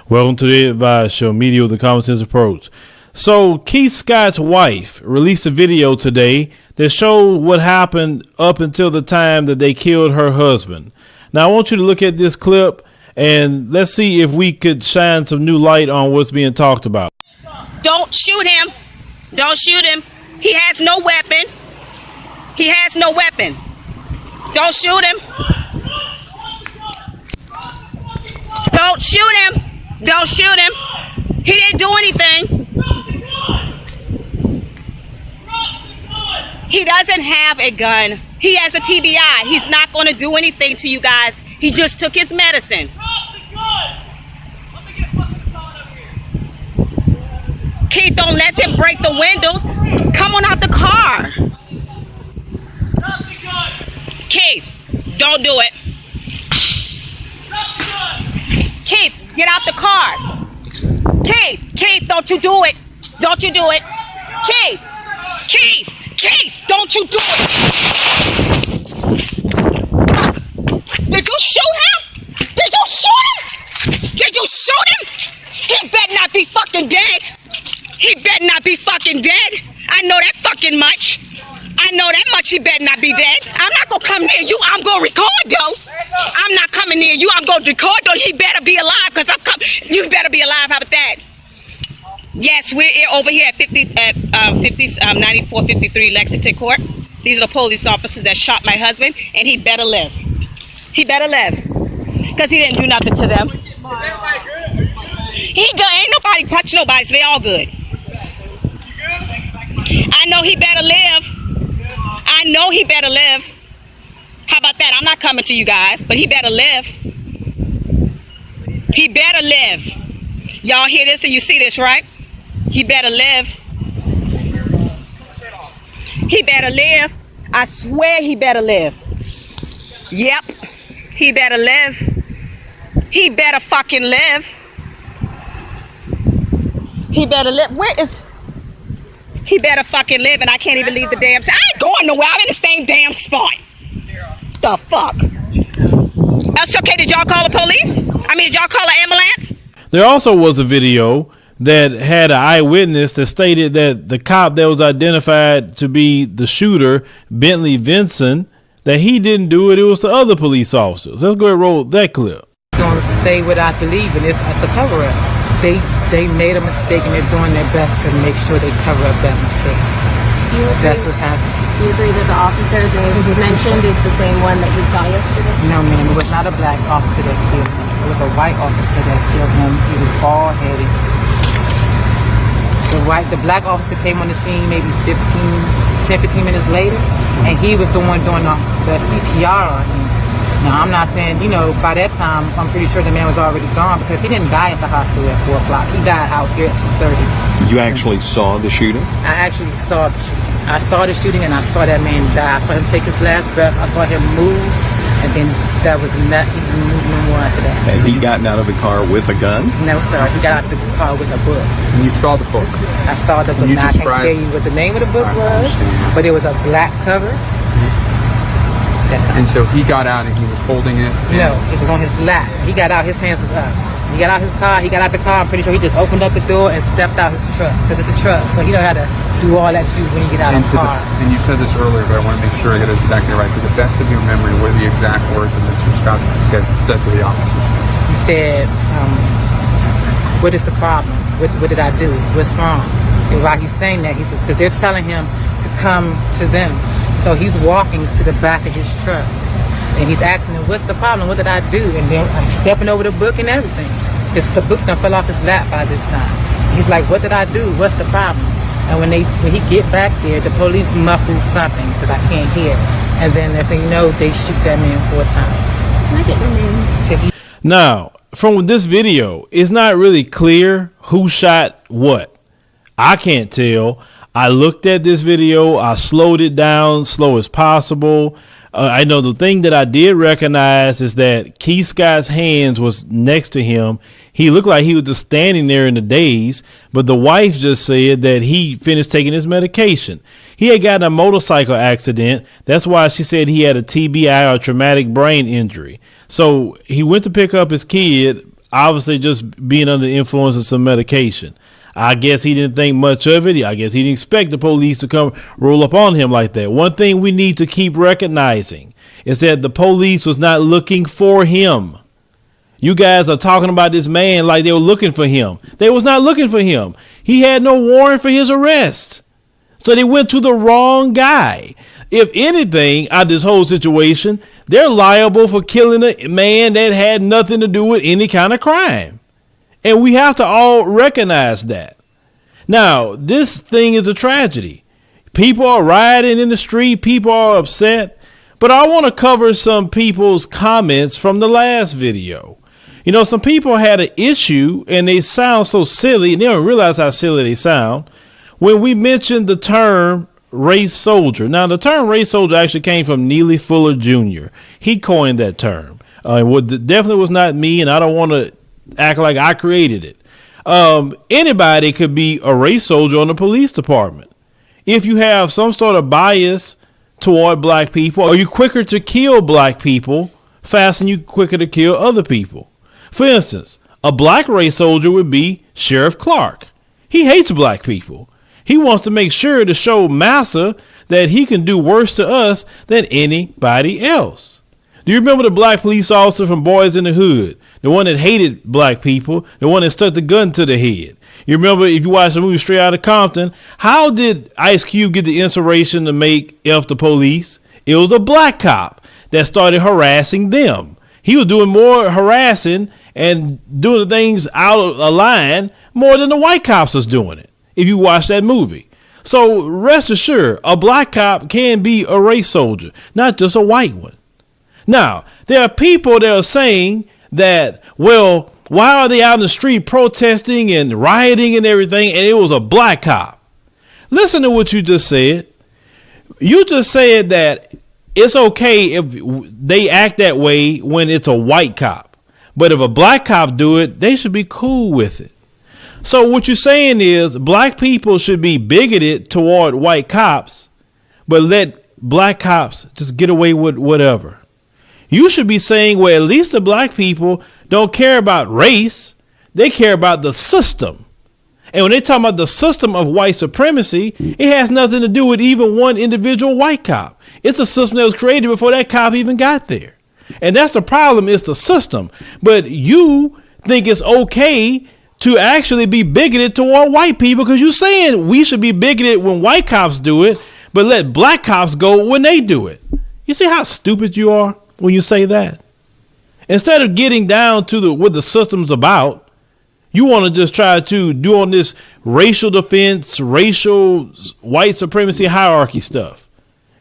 Welcome to the Advice Show, media with a common sense approach. So Keith Scott's wife released a video today that showed what happened up until the time that they killed her husband. Now I want you to look at this clip and let's see if we could shine some new light on what's being talked about. Don't shoot him. Don't shoot him. He has no weapon. He has no weapon. Don't shoot him. Don't shoot him. Don't shoot him. He didn't do anything. He doesn't have a gun. He has a TBI. He's not going to do anything to you guys. He just took his medicine. Keith, don't let them break the windows. Come on out the car. Keith, don't do it. Keith, get out the car. Keith, don't you do it. Don't you do it. Keith, don't you do it. Did you shoot him? Did you shoot him? Did you shoot him? He better not be fucking dead. He better not be fucking dead. I know that fucking much. I know that much. He better not be dead. I'm not gonna come near you. I'm gonna record though. I'm not coming near you. I'm gonna record though. He better be alive because I'm coming. You better be alive. How about that? Yes, we're over here at 9453 Lexington Court. These are the police officers that shot my husband, and he better live. He better live because he didn't do nothing to them. He good. Ain't nobody touch nobody, so they all good. I know he better live. I know he better live. How about that? I'm not coming to you guys, but he better live. He better live. Y'all hear this and you see this, right? He better live. He better live. I swear he better live. Yep. He better live. He better fucking live. He better live. Where is... He better fucking live, and I can't even leave the damn... I ain't going nowhere. I'm in the same damn spot. The fuck? That's okay. Did y'all call the police? Did y'all call an ambulance? There also was a video that had an eyewitness that stated that the cop that was identified to be the shooter, Bentley Vinson, that he didn't do it. It was the other police officers. Let's go ahead and roll that clip. I'm going to say what I believe, and it's a cover-up. They made a mistake, and they're doing their best to make sure they cover up that mistake. That's what's happening. Do you agree that the officer they mentioned is the same one that you saw yesterday? No, ma'am. It was not a black officer that killed him. It was a white officer that killed him. He was bald-headed. The black officer came on the scene maybe 10, 15 minutes later, and he was the one doing the CPR on him. Now, I'm not saying, by that time, I'm pretty sure the man was already gone because he didn't die at the hospital at 4 o'clock. He died out here at 2:30. You actually saw the shooting? I actually saw the shooting, and I saw that man die. I saw him take his last breath. I saw him move, and then that was not, he didn't move no more after that. Had he gotten out of the car with a gun? No, sir. He got out of the car with a book. And you saw the book? I saw the book. Now, I can't tell you what the name of the book was, but it was a black cover. And so he got out and he was holding it? No, it was on his lap. He got out, his hands was up. He got out his car, he got out the car. I'm pretty sure he just opened up the door and stepped out his truck. Because it's a truck, so he know how to do all that to do when you get out of the car. And you said this earlier, but I want to make sure I get it exactly right. To the best of your memory, what are the exact words that Mr. Scott said to the officer? He said, what is the problem? What did I do? What's wrong? And while he's saying that, because they're telling him to come to them. So he's walking to the back of his truck, and he's asking him, what's the problem? What did I do? And then I'm stepping over the book and everything. The book done fell off his lap by this time. He's like, what did I do? What's the problem? And when he get back there, the police muffle something because I can't hear. And then if they know, they shoot that man 4 times. Can I get your name? Now, from this video, it's not really clear who shot what. I can't tell. I looked at this video. I slowed it down slow as possible. I know the thing that I did recognize is that Keith Scott's hands was next to him. He looked like he was just standing there in the daze, but the wife just said that he finished taking his medication. He had gotten a motorcycle accident. That's why she said he had a TBI or traumatic brain injury. So he went to pick up his kid. obviously just being under the influence of some medication. I guess he didn't think much of it. I guess he didn't expect the police to come roll up on him like that. One thing we need to keep recognizing is that the police was not looking for him. You guys are talking about this man like they were looking for him. They was not looking for him. He had no warrant for his arrest. So they went to the wrong guy. If anything, out of this whole situation, they're liable for killing a man that had nothing to do with any kind of crime. And we have to all recognize that. Now, this thing is a tragedy. People are rioting in the street. People are upset. But I want to cover some people's comments from the last video. You know, some people had an issue and they sound so silly and they don't realize how silly they sound when we mentioned the term race soldier. Now, the term race soldier actually came from Neely Fuller Jr. He coined that term. It definitely was not me, and I don't want to act like I created it. Anybody could be a race soldier on the police department. If you have some sort of bias toward black people, or you're quicker to kill black people faster than you're quicker to kill other people. For instance, a black race soldier would be Sheriff Clark. He hates black people. He wants to make sure to show massa that he can do worse to us than anybody else. Do you remember the black police officer from Boys in the Hood? The one that hated black people, the one that stuck the gun to the head. You remember, if you watch the movie Straight Outta Compton, how did Ice Cube get the inspiration to make F the Police? It was a black cop that started harassing them. He was doing more harassing and doing the things out of line more than the white cops was doing it, if you watch that movie. So rest assured, a black cop can be a race soldier, not just a white one. Now, there are people that are saying that, well, why are they out in the street protesting and rioting and everything, and it was a black cop? Listen to what you just said. You just said that it's okay if they act that way when it's a white cop. But if a black cop do it, they should be cool with it. So what you're saying is black people should be bigoted toward white cops, but let black cops just get away with whatever. You should be saying, well, at least the black people don't care about race. They care about the system. And when they talk about the system of white supremacy, it has nothing to do with even one individual white cop. It's a system that was created before that cop even got there. And that's the problem, is the system. But you think it's okay to actually be bigoted toward white people because you're saying we should be bigoted when white cops do it, but let black cops go when they do it. You see how stupid you are when you say that? Instead of getting down to what the system's about, you want to just try to do on this racial defense, racial white supremacy hierarchy stuff.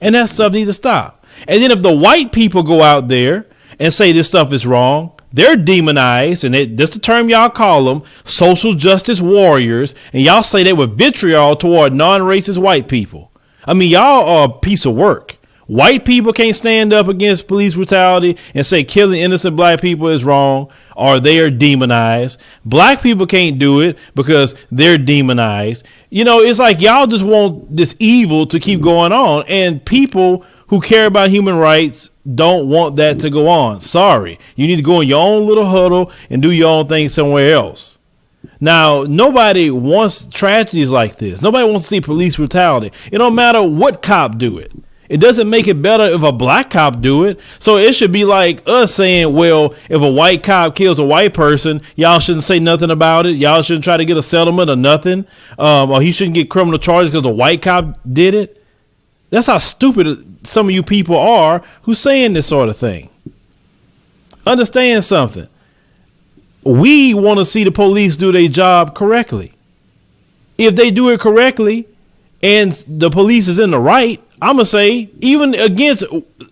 And that stuff needs to stop. And then if the white people go out there and say this stuff is wrong, they're demonized, and that's the term y'all call them, social justice warriors, and y'all say they were vitriol toward non-racist white people. I mean, y'all are a piece of work. White people can't stand up against police brutality and say killing innocent black people is wrong, or they are demonized. Black people can't do it because they're demonized. You know, it's like y'all just want this evil to keep going on, and people who care about human rights don't want that to go on. Sorry. You need to go in your own little huddle and do your own thing somewhere else. Now, nobody wants tragedies like this. Nobody wants to see police brutality. It don't matter what cop do it. It doesn't make it better if a black cop do it. So it should be like us saying, well, if a white cop kills a white person, y'all shouldn't say nothing about it. Y'all shouldn't try to get a settlement or nothing. Or he shouldn't get criminal charges because a white cop did it. That's how stupid some of you people are who's saying this sort of thing. Understand something. We want to see the police do their job correctly. If they do it correctly and the police is in the right, I'm going to say, even against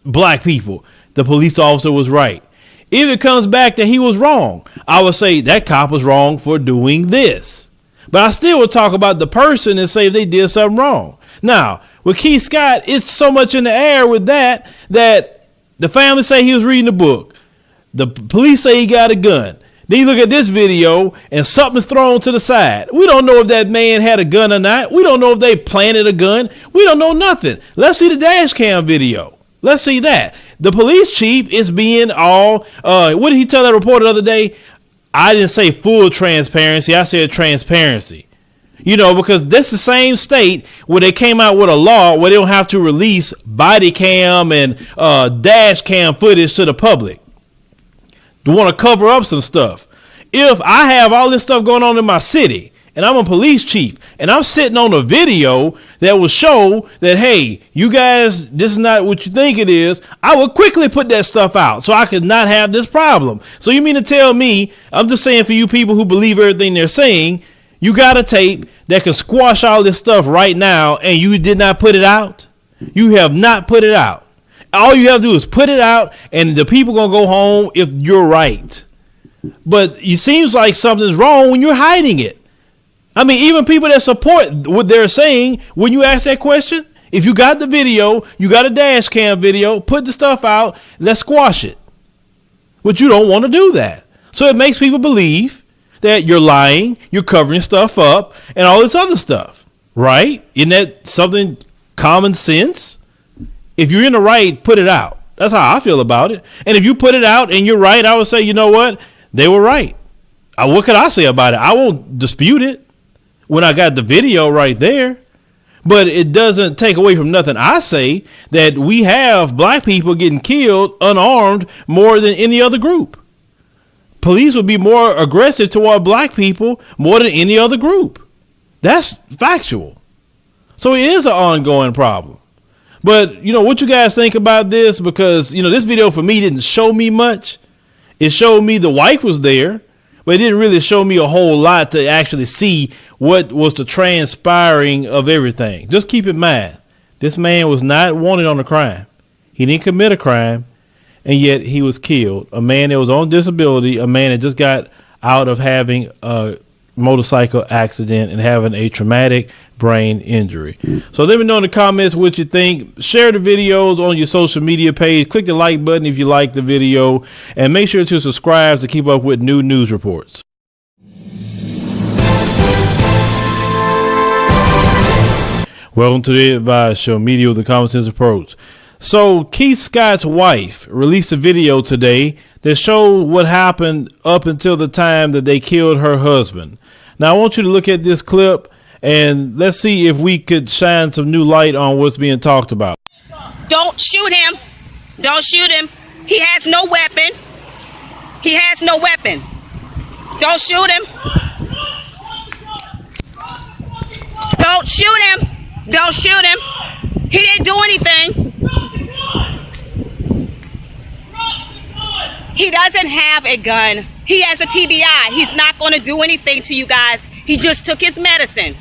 black people, the police officer was right. If it comes back that he was wrong, I would say that cop was wrong for doing this. But I still would talk about the person and say if they did something wrong. Now, with Keith Scott, it's so much in the air with that the family say he was reading a book. The police say he got a gun. Then you look at this video and something's thrown to the side. We don't know if that man had a gun or not. We don't know if they planted a gun. We don't know nothing. Let's see the dash cam video. Let's see that. The police chief is being all, what did he tell that reporter the other day? I didn't say full transparency. I said transparency. You know, because this is the same state where they came out with a law where they don't have to release body cam and dash cam footage to the public. They want to cover up some stuff. If I have all this stuff going on in my city and I'm a police chief and I'm sitting on a video that will show that, hey, you guys, this is not what you think it is, I would quickly put that stuff out so I could not have this problem. So you mean to tell me, I'm just saying for you people who believe everything they're saying, you got a tape that can squash all this stuff right now and you did not put it out? You have not put it out. All you have to do is put it out and the people going to go home if you're right. But it seems like something's wrong when you're hiding it. I mean, even people that support what they're saying, when you ask that question, if you got the video, you got a dash cam video, put the stuff out, let's squash it. But you don't want to do that. So it makes people believe that you're lying, you're covering stuff up, and all this other stuff, right? Isn't that something common sense? If you're in the right, put it out. That's how I feel about it. And if you put it out and you're right, I would say, you know what? They were right. What could I say about it? I won't dispute it when I got the video right there. But it doesn't take away from nothing I say that we have black people getting killed unarmed more than any other group. Police would be more aggressive toward black people more than any other group. That's factual. So it is an ongoing problem. But, you know, what you guys think about this? Because, you know, this video for me didn't show me much. It showed me the wife was there, but it didn't really show me a whole lot to actually see what was the transpiring of everything. Just keep in mind, this man was not wanted on a crime. He didn't commit a crime. And yet he was killed. A man that was on disability, a man that just got out of having a motorcycle accident and having a traumatic brain injury. So let me know in the comments what you think. Share the videos on your social media page. Click the like button if you like the video. And make sure to subscribe to keep up with new news reports. Welcome to the Advice Show, media with a common sense approach. So Keith Scott's wife released a video today that showed what happened up until the time that they killed her husband. Now, I want you to look at this clip and let's see if we could shine some new light on what's being talked about. Don't shoot him. Don't shoot him. He has no weapon. He has no weapon. Don't shoot him. Don't shoot him. Don't shoot him. He didn't do anything. He doesn't have a gun. He has a TBI. He's not going to do anything to you guys. He just took his medicine.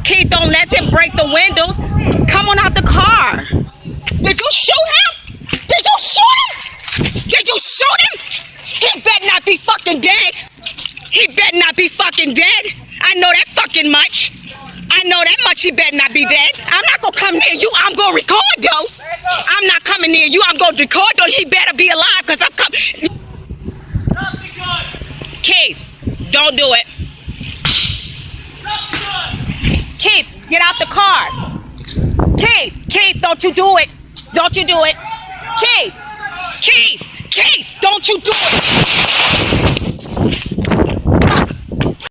Keith, don't let them break the windows. Come on out the car. Did you shoot him? Did you shoot him? Did you shoot him? He better not be fucking dead. He better not be fucking dead. I know that fucking much. I know that much. He better not be dead. I'm not gonna come near you. I'm gonna record though. I'm not coming near you. I'm gonna record though. He better be alive because I'm coming. Keith, don't do it. Keith, get out the car. Keith, don't you do it. Don't you do it. Keith, don't you do it.